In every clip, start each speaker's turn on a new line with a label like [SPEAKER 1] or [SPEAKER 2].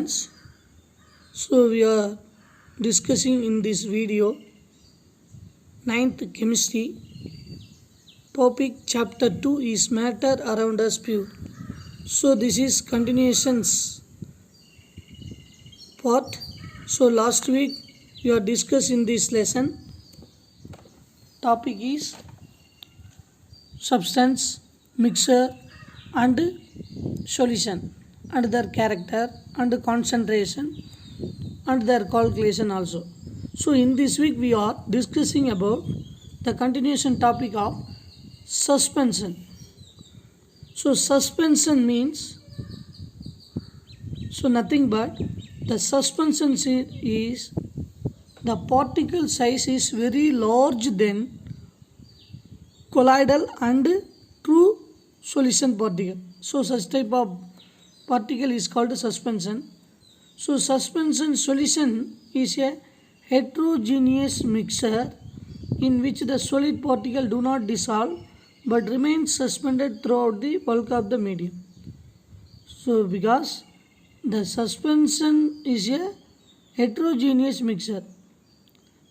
[SPEAKER 1] students. So we are discussing in this video ninth chemistry topic. Chapter 2 is matter around us pure. So this is continuations part. So last week we are discussing this lesson. Topic is substance, mixture and solution and their character and concentration and their calculation also. So in this week we are discussing about the continuation topic of suspension. So suspension means nothing but the suspension is the particle size is very large than colloidal and true solution particle. So such type of particle is called suspension. So suspension solution is a heterogeneous mixture in which the solid particle do not dissolve but remain suspended throughout the bulk of the medium. So because the suspension is a heterogeneous mixture,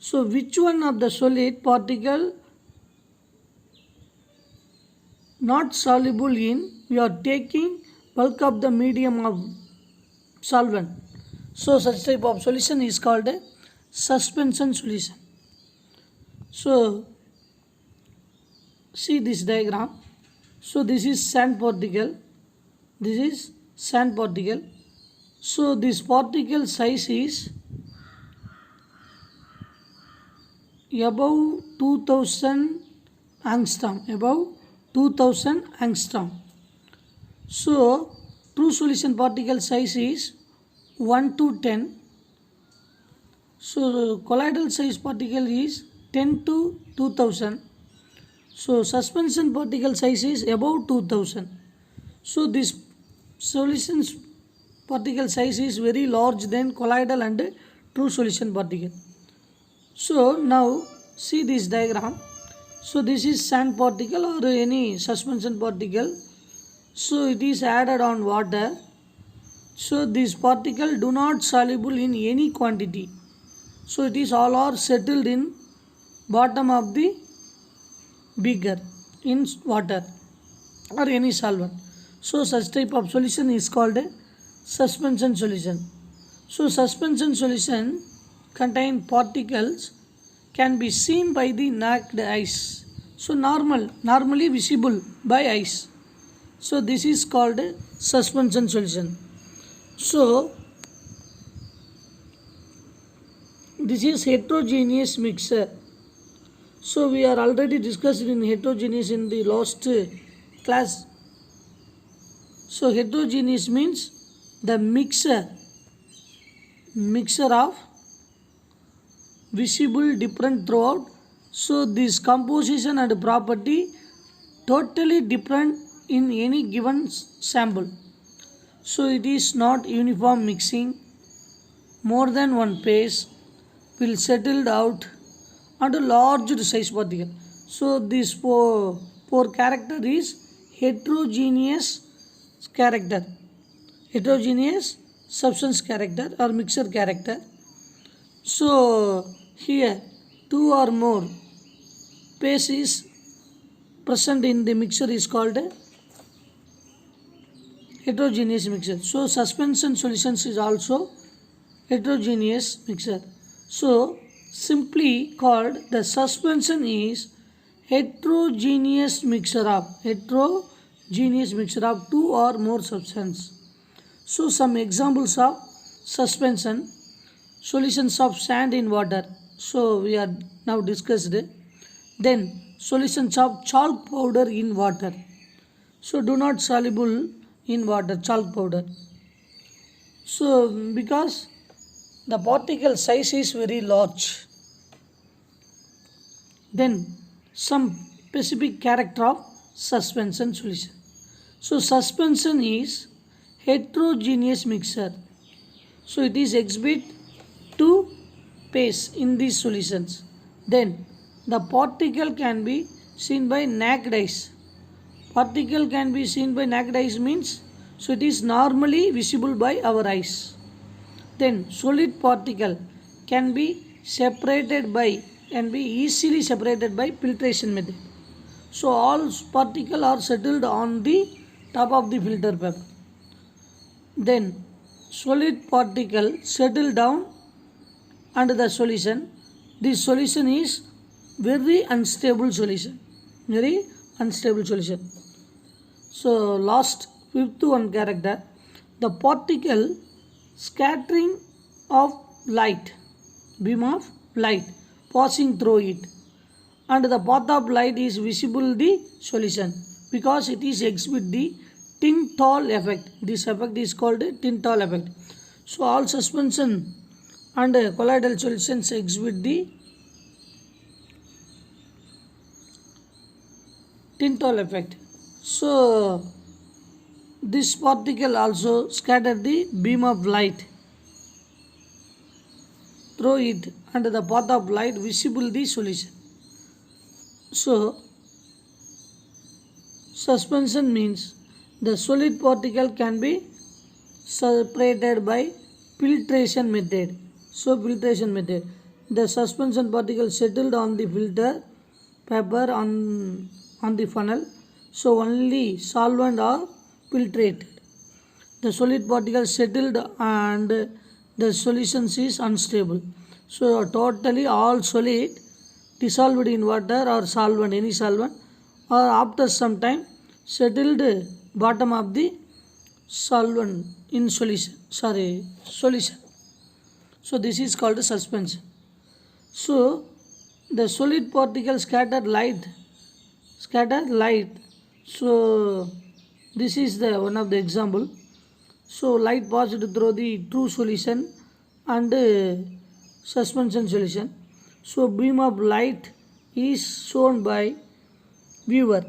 [SPEAKER 1] so which one of the solid particle not soluble in, we are taking bulk of the medium of solvent. So such type of solution is called a suspension solution. So see this diagram. So this is sand particle, this is sand particle. So this particle size is above 2000 angstrom, above 2000 angstrom. So true solution particle size is 1 to 10. So colloidal size particle is 10 to 2000. So suspension particle size is above 2000. So this solution particle size is very large than colloidal and true solution particle. So now see this diagram. So this is sand particle or any suspension particle. So it is added on water. So this particle do not soluble in any quantity. So it is all are settled in bottom of the beaker in water or any solvent. So such type of solution is called a suspension solution. So suspension solution contain particles can be seen by the naked eyes. So normally visible by eyes. So this is called a suspension solution. So this is heterogeneous mixture. So we are already discussed in heterogeneous in the last class. So heterogeneous means the mixture of visible different throughout. So this composition and property totally different in any given sample. So it is not uniform mixing. More than one phase will settled out and a large size particle. So this four character is heterogeneous character, heterogeneous substance character or mixture character. So here two or more phase is present in the mixture is called a heterogeneous mixture. So suspension solutions is also heterogeneous mixture. So simply called the suspension is heterogeneous mixture of two or more substance. So some examples of suspension: solutions of sand in water. So we are now discussed. Then solutions of chalk powder in water. So do not soluble in water, chalk powder. So because the particle size is very large. Then some specific character of suspension solution. So suspension is heterogeneous mixture. So it is exhibit two phase in these solutions. Then the particle can be seen by naked eyes. Particle can be seen by naked eyes means, so it is normally visible by our eyes. then solid particle can be easily separated by filtration method. So all particles are settled on the top of the filter paper. Then solid particle settle down under the solution. This solution is very unstable solution. Very unstable solution. So last fifth one character, the particle scattering of light, beam of light passing through it, and the path of light is visible the solution because it is exhibit the Tyndall effect. This effect is called Tyndall effect. So all suspension and colloidal solutions exhibit the Tyndall effect. So this particle also scatter the beam of light through it, and the path of light visible the solution. So suspension means the solid particle can be separated by filtration method. So filtration method, the suspension particle settled on the filter paper on the funnel. So only solvent are filtrated. The solid particle settled and the solution is unstable. So totally all solid dissolved in water or solvent, any solvent, or after some time settled bottom of the solvent in solution. So this is called suspension. So the solid particle scatter light. So this is the one of the example. So light passed through the true solution and suspension solution. So beam of light is shown by viewer.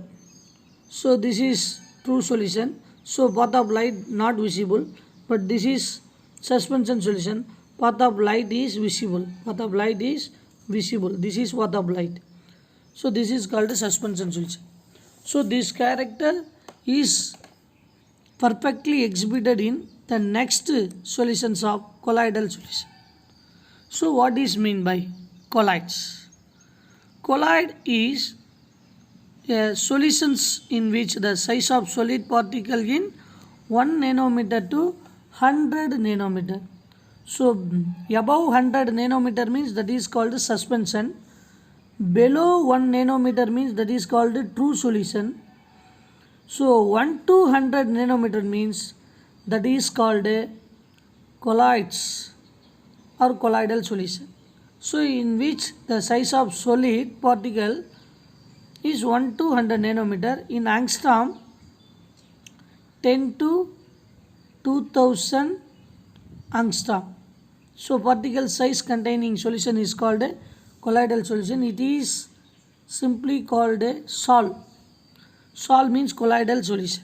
[SPEAKER 1] So this is true solution. So path of light not visible, but this is suspension solution. Path of light is visible. Path of light is visible. This is path of light. So this is called a suspension solution. So this character is perfectly exhibited in the next solutions of colloidal solution. So what is mean by colloids? Colloid is solutions in which the size of solid particle in 1 nanometer to 100 nanometer. So above 100 nanometer means that is called suspension. Below 1 nanometer means that is called true solution. So 1 to 100 nanometer means that is called colloids or colloidal solution. So in which the size of solid particle is 1 to 100 nanometer, in angstrom 10 to 2000 angstrom. So particle size containing solution is called a colloidal solution. It is simply called a sol. Sol means colloidal solution.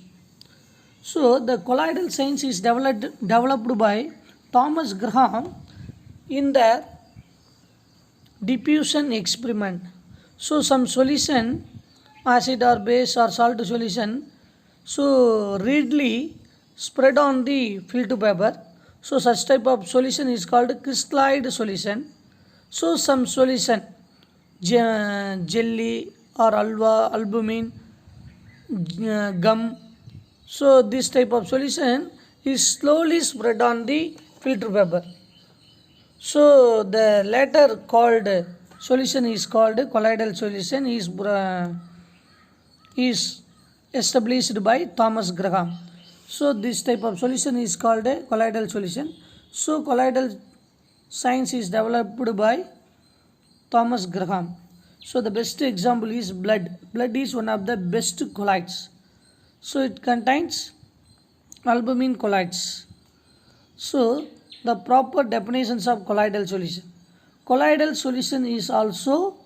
[SPEAKER 1] So the colloidal science is developed by Thomas Graham in the diffusion experiment. So some solution, acid or base or salt solution, so readily spread on the filter paper. So such type of solution is called crystallized solution. So some solution, jelly or alva, albumin, gum. So this type of solution is slowly spread on the filter paper. So the latter called solution is called colloidal solution is established by Thomas Graham. So this type of solution is called a colloidal solution. So colloidal science is developed by Thomas Graham. So the best example is blood. Blood is one of the best colloids. So it contains albumin colloids. So the proper definitions of colloidal solution. Colloidal solution is also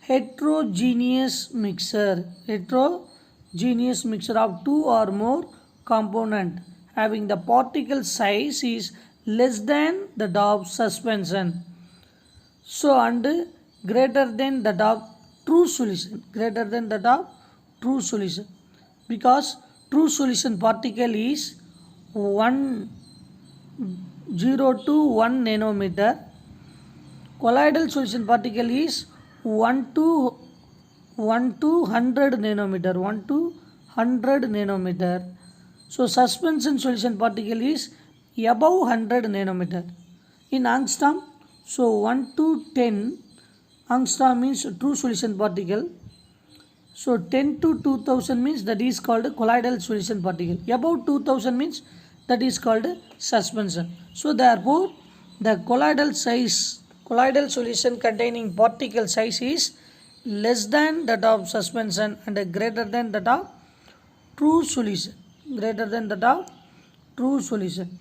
[SPEAKER 1] heterogeneous mixture. Heterogeneous mixture of two or more component having the particle size is less than that of suspension. So and greater than that of true solution. Greater than that of true solution. Because true solution particle is 1 0 to 1 nanometer. Colloidal solution particle is 1 to 100 nanometer. 1 to 100 nanometer. So suspension solution particle is above 100 nanometer. In angstrom, so 1 to 10 angstrom means true solution particle. So 10 to 2000 means that is called colloidal solution particle. Above 2000 means that is called suspension. So therefore the colloidal solution containing particle size is less than that of suspension and greater than that of true solution. Greater than that of true solution.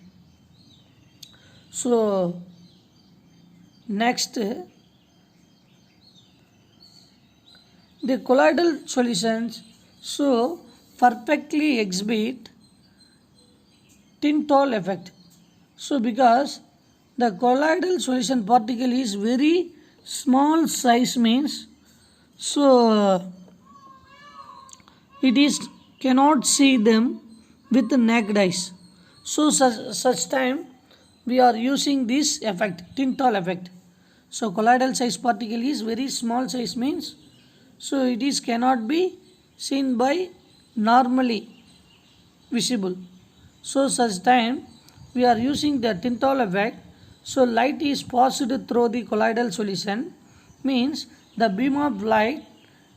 [SPEAKER 1] So next, the colloidal solutions so perfectly exhibit Tintal effect. So because the colloidal solution particle is very small size means, so it is cannot see them with the naked eyes. So such time we are using this effect, Tintal effect. So colloidal size particle is very small size means, so it is cannot be seen by normally visible. So such time we are using the Tintal effect. So light is passed through the colloidal solution means the beam of light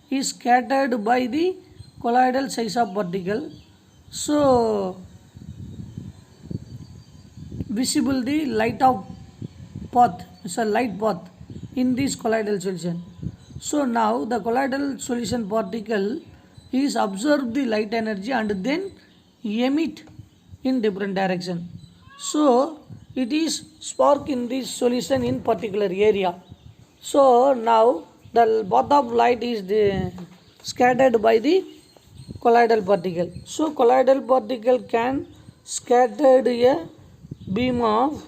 [SPEAKER 1] is scattered by the colloidal size of particle. So visible the light of path, so light path in this colloidal solution. So now the colloidal solution particle is absorb the light energy and then emit in different direction. So it is spark in this solution in particular area. So now the path of light is scattered by the colloidal particle. So colloidal particle can scattered a beam of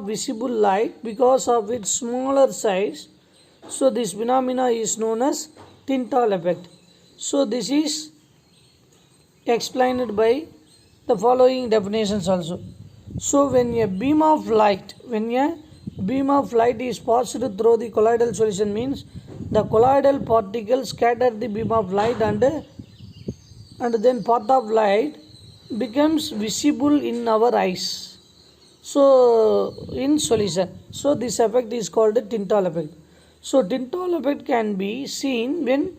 [SPEAKER 1] visible light because of its smaller size. So this phenomena is known as Tintal effect. So this is explained by the following definitions also. So when a beam of light is passed through the colloidal solution means the colloidal particle scatter the beam of light and then path of light becomes visible in our eyes. So in solution, so this effect is called the Tintal effect. So Tintal effect can be seen when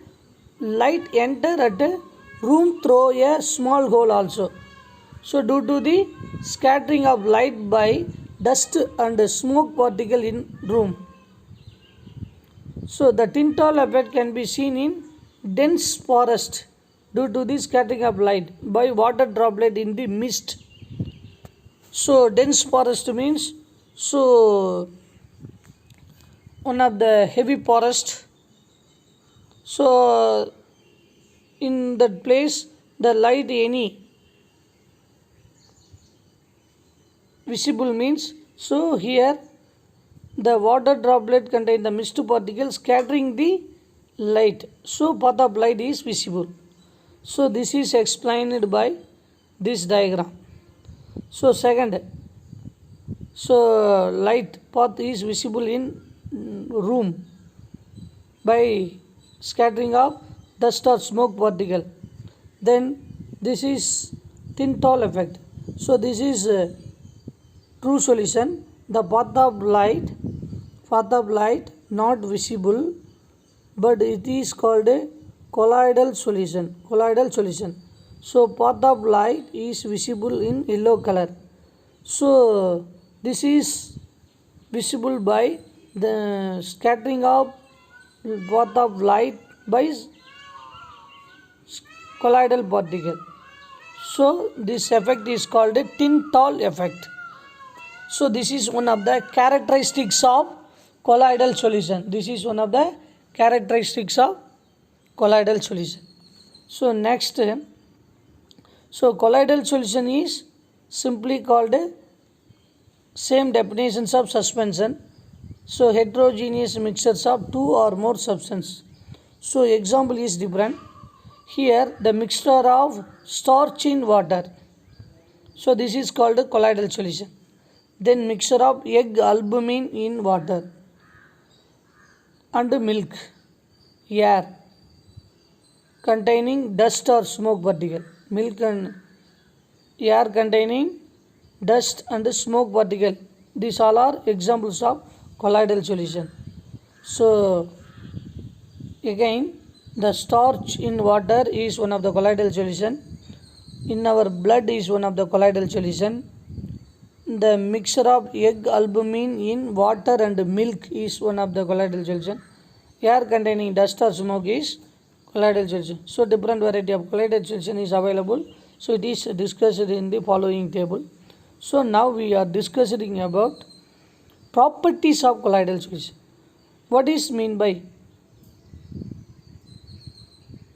[SPEAKER 1] light enter at a room through a small hole also. So due to the scattering of light by dust and smoke particle in room. So the Tintal effect can be seen in dense forest due to the scattering of light by water droplet in the mist. So dense forest means, so one of the heavy forest. So in that place the light any visible means, so here the water droplet contain the mist particle scattering the light, so path of light is visible. So this is explained by this diagram. So second, so light path is visible in room by scattering of dust or smoke particle. Then this is Tintal effect. So this is true solution. The path of light not visible, but it is called a colloidal solution. So path of light is visible in yellow color. So this is visible by the scattering of path of light by colloidal particle. So this effect is called a Tintal effect. So this is one of the characteristics of colloidal solution. So next, so colloidal solution is simply called same definitions of suspension. So heterogeneous mixtures of two or more substances. So example is different. Here the mixture of starch in water. So this is called a colloidal solution. Then mixture of egg albumin in water and milk, air containing dust or smoke particle. Milk and air containing dust and smoke particle. These all are examples of colloidal solution. So again, the starch in water is one of the colloidal solution. In our blood is one of the colloidal solution. The mixture of egg albumin in water and milk is one of the colloidal solution. Air containing dust or smoke is colloidal solution. So different variety of colloidal solution is available. So it is discussed in the following table. So now we are discussing about properties of colloidal solution. What is mean by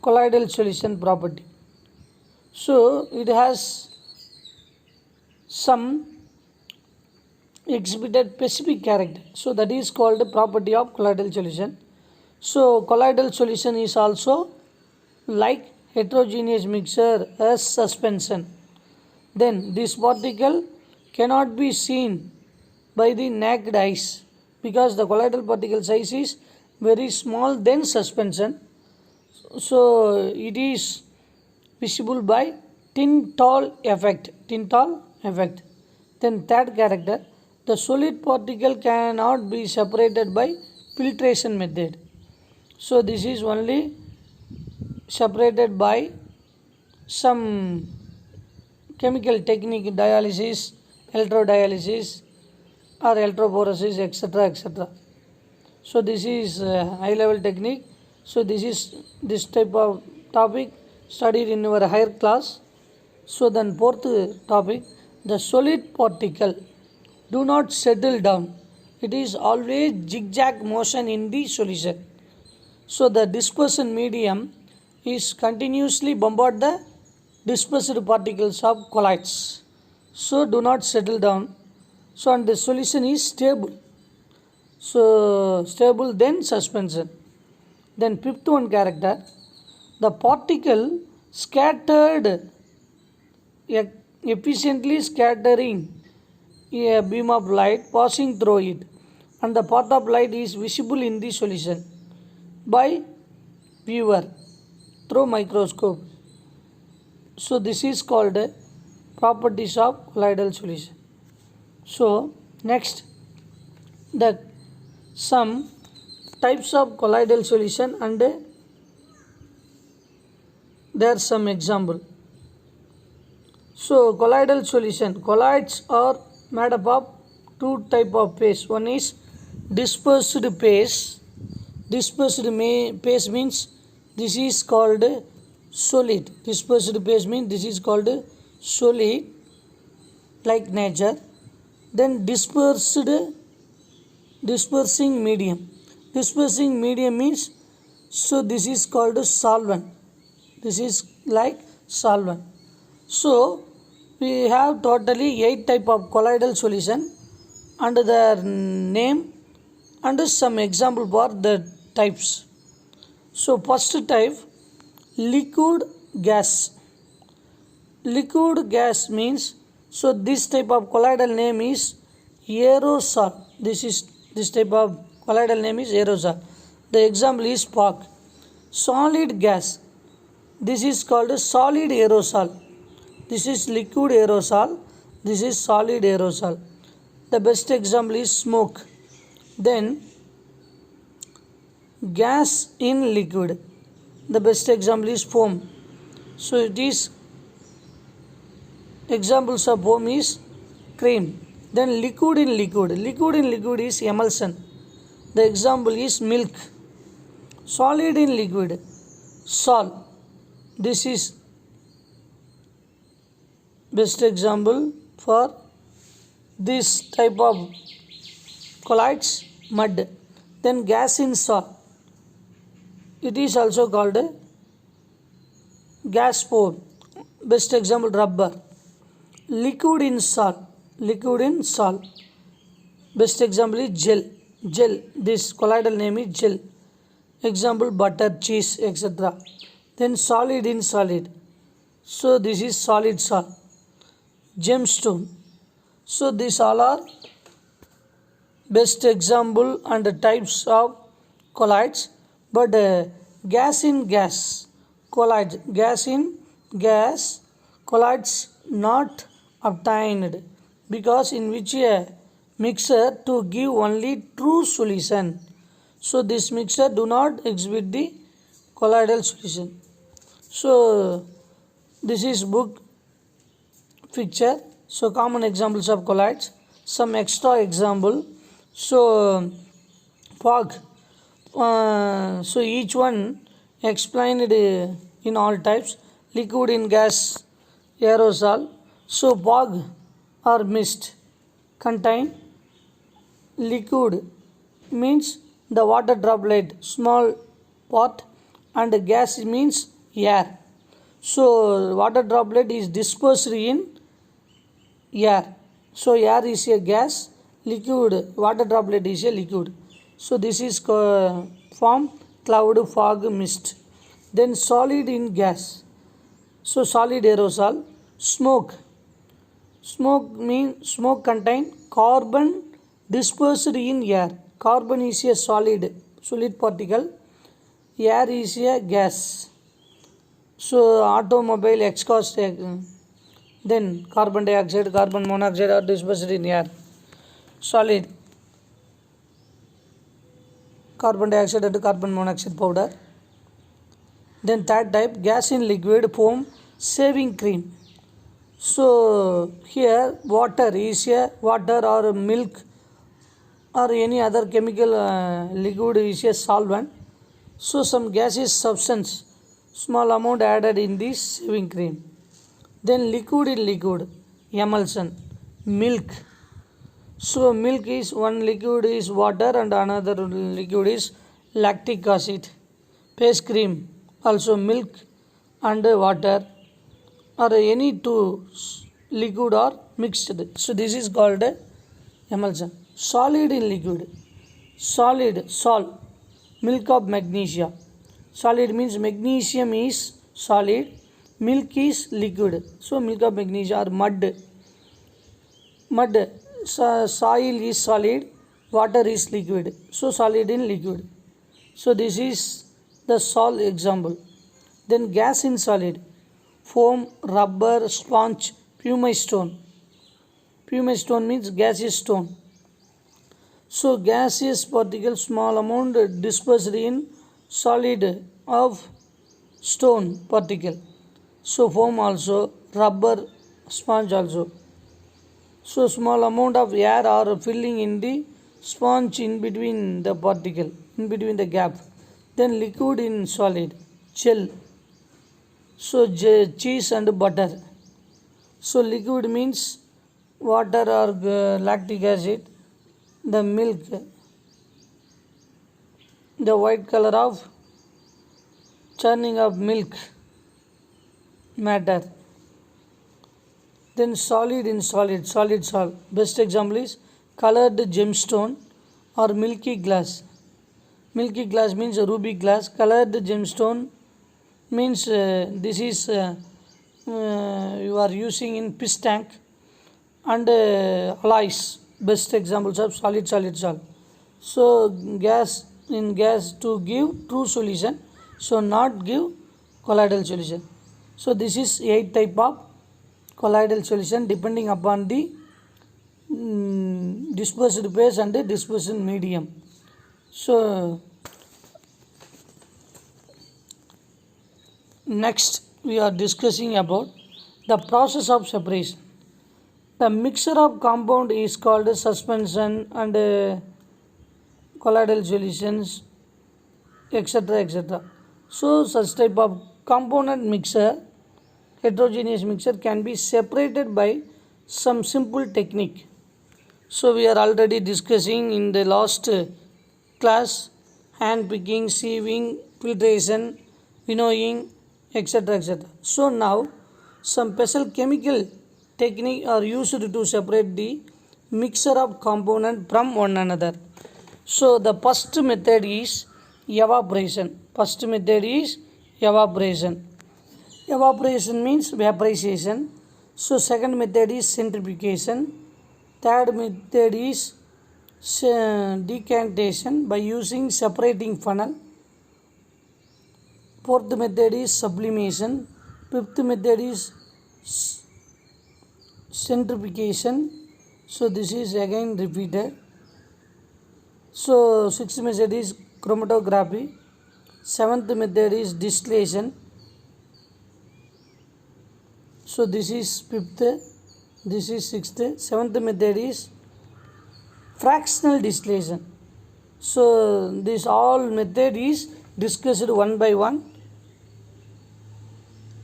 [SPEAKER 1] colloidal solution property? So it has some exhibited specific character. So that is called the property of colloidal solution. So colloidal solution is also like heterogeneous mixture as suspension. Then this particle cannot be seen by the naked eyes because the colloidal particle size is very small than suspension. So it is visible by Tyndall effect. Then third character, the solid particle cannot be separated by filtration method. So this is only separated by some chemical technique, dialysis, electrodialysis or electrophoresis, etc. So this is high level technique. So this type of topic studied in your higher class. So then fourth topic, the solid particle do not settle down. It is always zigzag motion in the solution. So the dispersion medium is continuously bombard the dispersed particles of colloids. So do not settle down. So and the solution is stable. So stable then suspension. Then fifth one character, the particle scattered efficiently scattering a beam of light passing through it, and the path of light is visible in the solution by viewer through microscope. So this is called properties of colloidal solution. So next, the some types of colloidal solution and there are some example. So colloidal solution, colloids are made up of two type of phase. One is dispersed phase. Dispersed phase means this is called solid. Dispersed phase means this is called solid like nature. Then dispersing medium. Dispersing medium means, so this is called solvent. This is like solvent. So we have totally 8 type of colloidal solution and their name and some example for the types. So first type, liquid gas. Liquid gas means, so this type of colloidal name is aerosol. This type of colloidal name is aerosol. The example is spark. Solid gas, this is called solid aerosol. This is liquid aerosol. This is solid aerosol. The best example is smoke. Then gas in liquid. The best example is foam. So it is examples of foam is cream. Then liquid in liquid. Liquid in liquid is emulsion. The example is milk. Solid in liquid, salt. This is best example for this type of colloids, mud. Then gas in salt. It is also called gas pore. Best example rubber. Liquid in salt. Liquid in salt. Best example is gel. Gel. This colloidal name is gel. Example butter, cheese, etc. Then solid in solid. So this is solid salt. gemstone. So these all are best example and types of colloids. But gas in gas colloids, gas in gas colloids not obtained, because in which a mixer to give only true solution. So this mixer do not exhibit the colloidal solution. So this is book picture. So common examples of colloids, some extra example. So fog, so each one explained in all types. Liquid in gas, aerosol. So fog or mist contain liquid, means the water droplet small part, and gas means air. So water droplet is dispersed in air. So air is a gas, liquid water droplet is a liquid. So this is form cloud, fog, mist. Then solid in gas. So solid aerosol, smoke. Smoke contain carbon dispersed in air. Carbon is a solid particle. Air is a gas. So automobile exhaust, then carbon dioxide, carbon monoxide are dispersed in air. Solid, carbon dioxide and carbon monoxide powder. Then third type, gas in liquid form, shaving cream. So here water is a water or milk or any other chemical liquid is a solvent. So some gaseous substance, small amount added in this shaving cream. Then liquid in liquid, emulsion, milk. So milk is one liquid is water and another liquid is lactic acid. Paste cream, also milk and water, or any two liquid or mixed. So this is called emulsion. Solid in liquid, solid, salt, milk of magnesia. Solid means magnesium is solid, milk is liquid. So milk of magnesia, or mud. Soil is solid, water is liquid. So solid in liquid. So this is the salt example. Then gas in solid, foam, rubber, sponge, pumice stone. Pumice stone means gaseous stone. So gaseous particle, small amount dispersed in solid of stone particle. So foam also, rubber, sponge also. So small amount of air are filling in the sponge in between the particle, in between the gap. Then liquid in solid, gel. So cheese and butter. So liquid means water or lactic acid, the milk, the white color of churning of milk matter. Then solid in solid, solid salt. Best example is colored gemstone or milky glass. Milky glass means ruby glass. Colored gemstone means this is you are using in fish tank. And alloys, best examples of solid salt. So gas in gas to give true solution, so not give colloidal solution. So this is 8 type of colloidal solution depending upon the dispersed phase and the dispersed medium. So next we are discussing about the process of separation. The mixture of compound is called suspension and colloidal solutions, etc. So such type of component mixture, heterogeneous mixture, can be separated by some simple technique. So we are already discussing in the last class, hand picking, sieving, filtration, winnowing, etc. So now some special chemical technique are used to separate the mixture of component from one another. So the first method is evaporation. Evaporation means vaporization. So second method is centrifugation. Third method is decantation by using separating funnel. Fourth method is sublimation. Fifth method is centrifugation. So this is again repeated. So sixth method is chromatography. Seventh method is distillation. So this is fifth, this is sixth. Seventh method is fractional distillation. So this all method is discussed one by one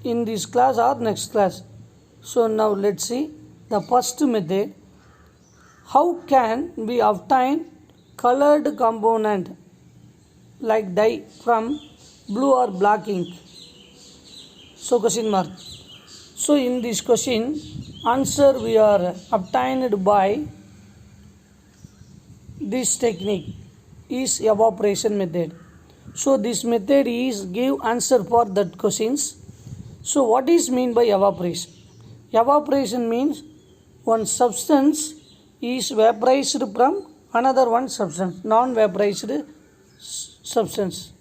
[SPEAKER 1] in this class or next class. So now let's see the first method. How can we obtain colored component like dye from blue or black ink? So question mark. So in this question, answer we are obtained by this technique is evaporation method. So this method is give answer for that questions. So what is mean by evaporation? Evaporation means one substance is vaporized from another one substance, non-vaporized substance.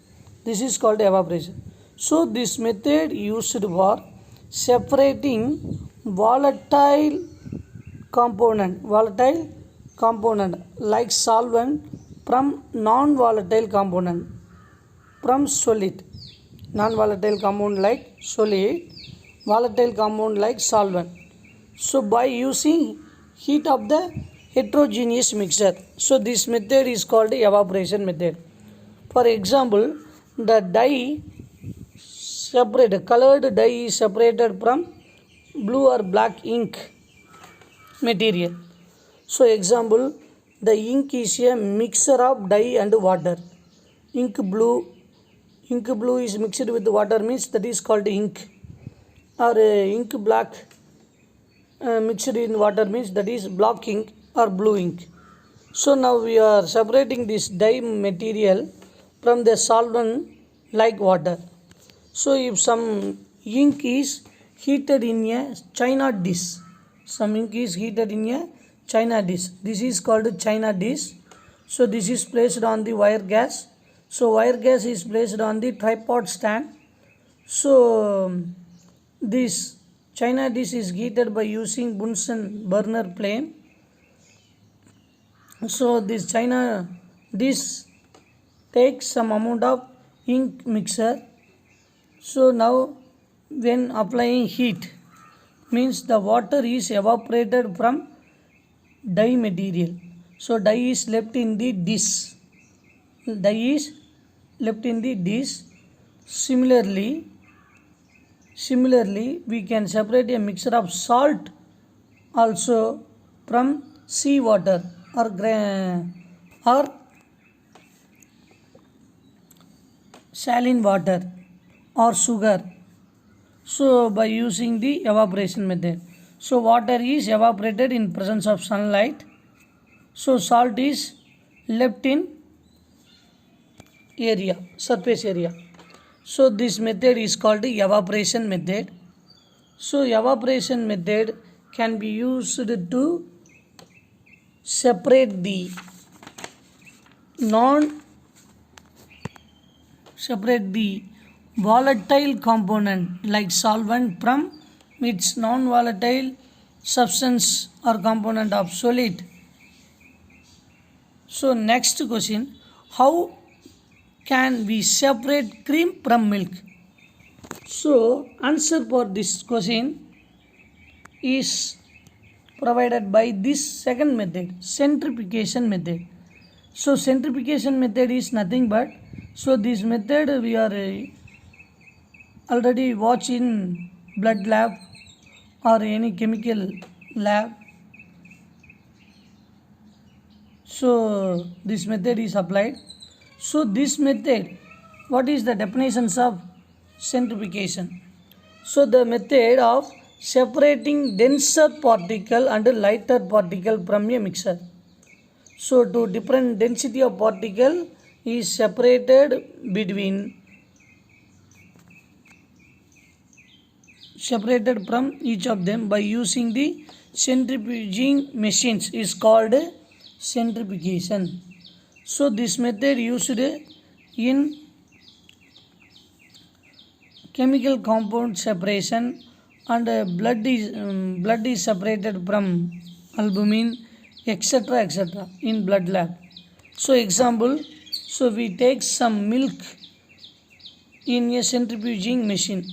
[SPEAKER 1] This is called evaporation. So this method used for separating volatile component like solvent from non-volatile component from solid, non-volatile compound like solid, volatile compound like solvent. So by using heat of the heterogeneous mixture. So this method is called evaporation method. For example, the dye separated, colored dye is separated from blue or black ink material. So example, the ink is a mixture of dye and water. Ink blue is mixed with water means that is called ink. Or ink black mixed in water means that is black ink or blue ink. So now we are separating this dye material from the solvent like water. So if some ink is heated in a china dish, some ink is heated in a china dish, this is called china dish. So this is placed on the wire gas. So wire gas is placed on the tripod stand. So this china dish is heated by using Bunsen burner flame. So this china dish takes some amount of ink mixture. So now when applying heat means the water is evaporated from dye material. So dye is left in the dish. Dye is left in the dish. Similarly, we can separate a mixture of salt also from sea water or saline water or sugar. So by using the evaporation method. So water is evaporated in presence of sunlight. So salt is left in area, surface area. So this method is called the evaporation method. So evaporation method can be used to separate the volatile component like solvent from its non-volatile substance or component of solid. So next question, how can we separate cream from milk? So answer for this question is provided by this second method, centrifugation method. So centrifugation method is nothing but, so this method we are already watch in blood lab or any chemical lab. So this method is applied. So this method, what is the definitions of centrifugation? So the method of separating denser particle and lighter particle from a mixture. So to different density of particle is separated between separated from each of them by using the centrifuging machines is called centrifugation. So this method used in chemical compound separation, and blood is separated from albumin, etc. in blood lab. So example, so we take some milk in a centrifuging machine.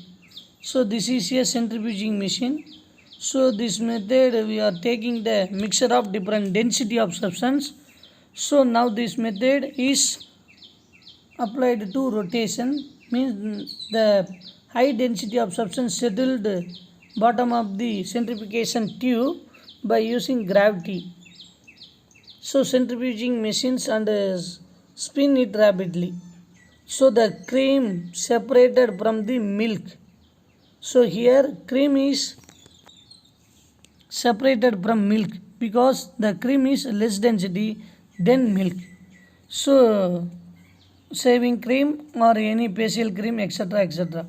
[SPEAKER 1] So this is a centrifuging machine. So this method we are taking the mixture of different density of substance. So now this method is applied to rotation, means the high density of substance settled bottom of the centrifugation tube by using gravity. So centrifuging machines and spin it rapidly. So the cream separated from the milk. So here cream is separated from milk because the cream is less density than milk. So saving cream or any facial cream, etc.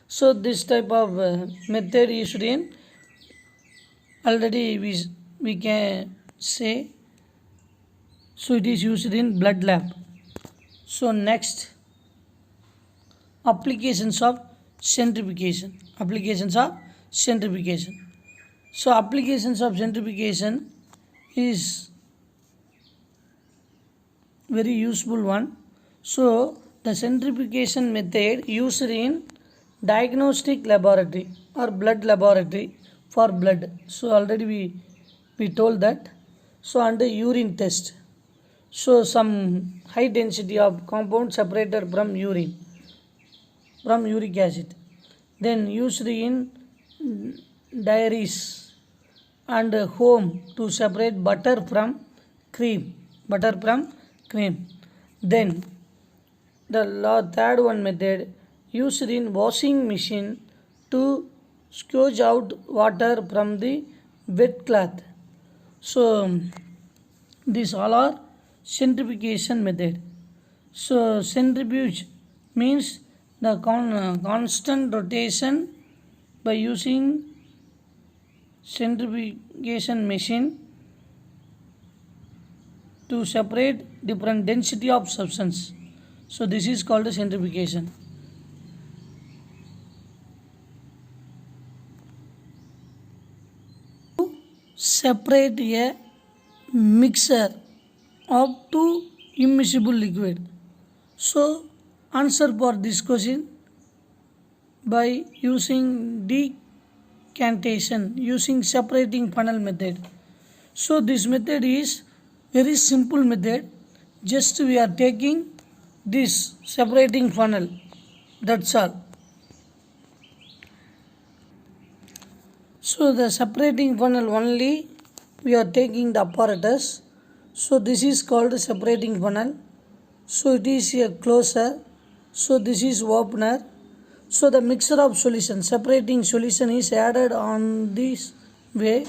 [SPEAKER 1] So this type of method is in already we can say. So it is used in blood lab. So next, applications of centrifugation. Applications of centrifugation. So applications of centrifugation is very useful one. So the centrifugation method used in diagnostic laboratory or blood laboratory for blood. So already we told that. So under urine test. So some high density of compound separated from urine, from uric acid, then used in dairies and home to separate butter from cream. Then the third one method used in washing machine to squeeze out water from the wet cloth. So these all are centrifugation method. So centrifuge means the constant rotation by using centrifugation machine to separate different density of substance. So this is called a centrifugation. Separate a mixture of two immiscible liquid. So answer for this question by using decantation, using separating funnel method. So this method is very simple method. Just we are taking this separating funnel, that's all. So the separating funnel only we are taking the apparatus. So this is called separating funnel. So it is a closer. So this is opener. So the mixture of solution, separating solution is added on this way.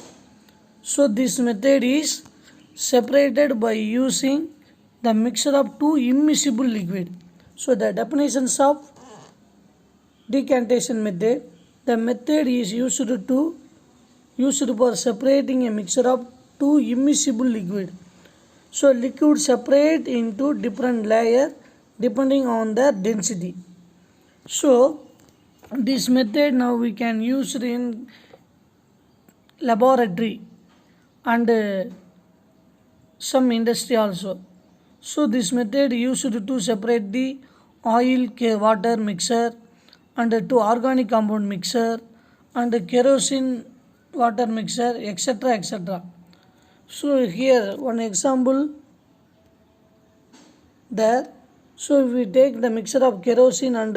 [SPEAKER 1] So this method is separated by using the mixture of two immiscible liquid. So the definitions of decantation method, the method is used for separating a mixture of two immiscible liquid. So liquid separate into different layer depending on their density. So this method now we can use it in laboratory and some industry also. So this method used to separate the oil water mixture and to organic compound mixture and kerosene water mixture, etc. So here one example there. So if we take the mixture of kerosene and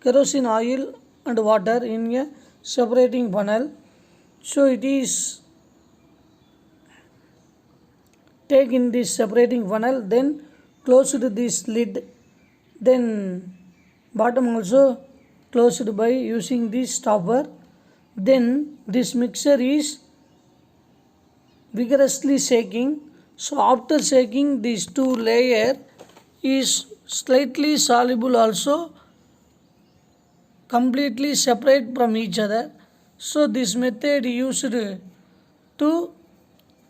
[SPEAKER 1] kerosene oil and water in a separating funnel, so it is take in this separating funnel, then close to this lid, then bottom also closed by using this stopper. Then this mixture is vigorously shaking. So after shaking, these two layer is slightly soluble also completely separate from each other. So this method used to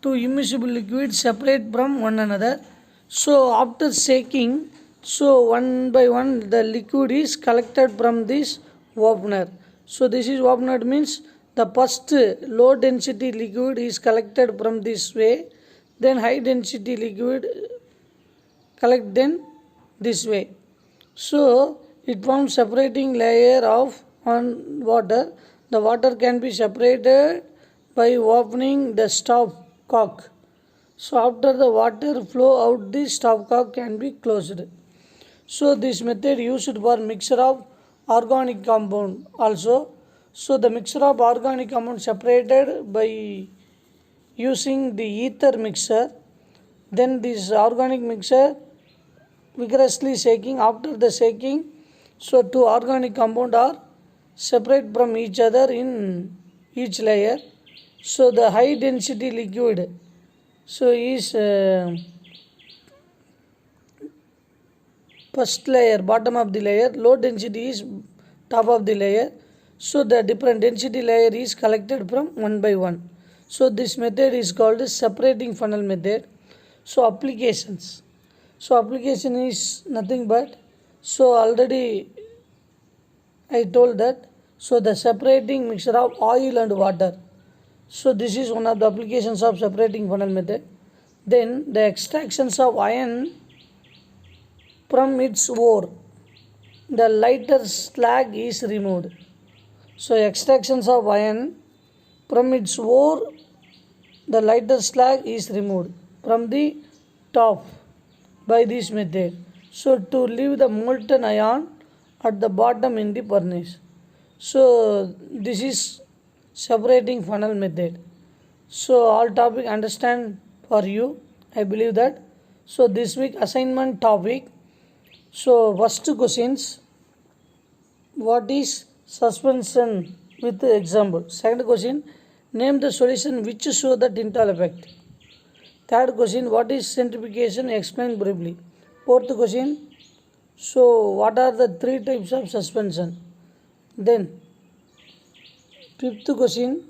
[SPEAKER 1] immiscible liquids separate from one another. So after shaking, so one by one the liquid is collected from this opener. So this is opener means the first low density liquid is collected from this way, then high density liquid collect then this way. So it forms separating layer of on water. The water can be separated by opening the stopcock. So after the water flow out, the stopcock can be closed. So this method used for mixture of organic compound also. So the mixture of organic compound separated by using the ether mixer. Then this organic mixture vigorously shaking. After the shaking, so two organic compound are separate from each other in each layer. So the high density liquid so is first layer, bottom of the layer, low density is top of the layer. So the different density layer is collected from one by one. So this method is called separating funnel method. So applications. So application is nothing but, so already I told that, so the separating mixture of oil and water. So this is one of the applications of separating funnel method. Then the extractions of iron from its ore, the lighter slag is removed. So extractions of iron from its ore, the lighter slag is removed from the top by this method. So to leave the molten iron at the bottom in the furnace. So this is separating funnel method. So all topic understand for you, I believe that. So this week assignment topic. So first questions, what is suspension with the example. Second question, name the solution which show the Tyndall effect. Third question, what is centrifugation? Explain briefly. Fourth question, so what are the three types of suspension? Then fifth question,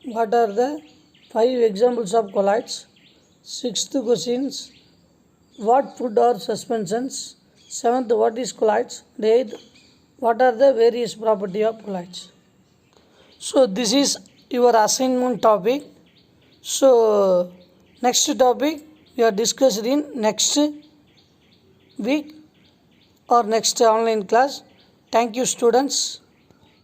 [SPEAKER 1] what are the 5 examples of colloids? Sixth questions, what food are suspensions? Seventh, what is colloids? Eighth, what are the various property of colloids? So this is your assignment topic. So next topic we are discussed in next week or next online class. Thank you, students.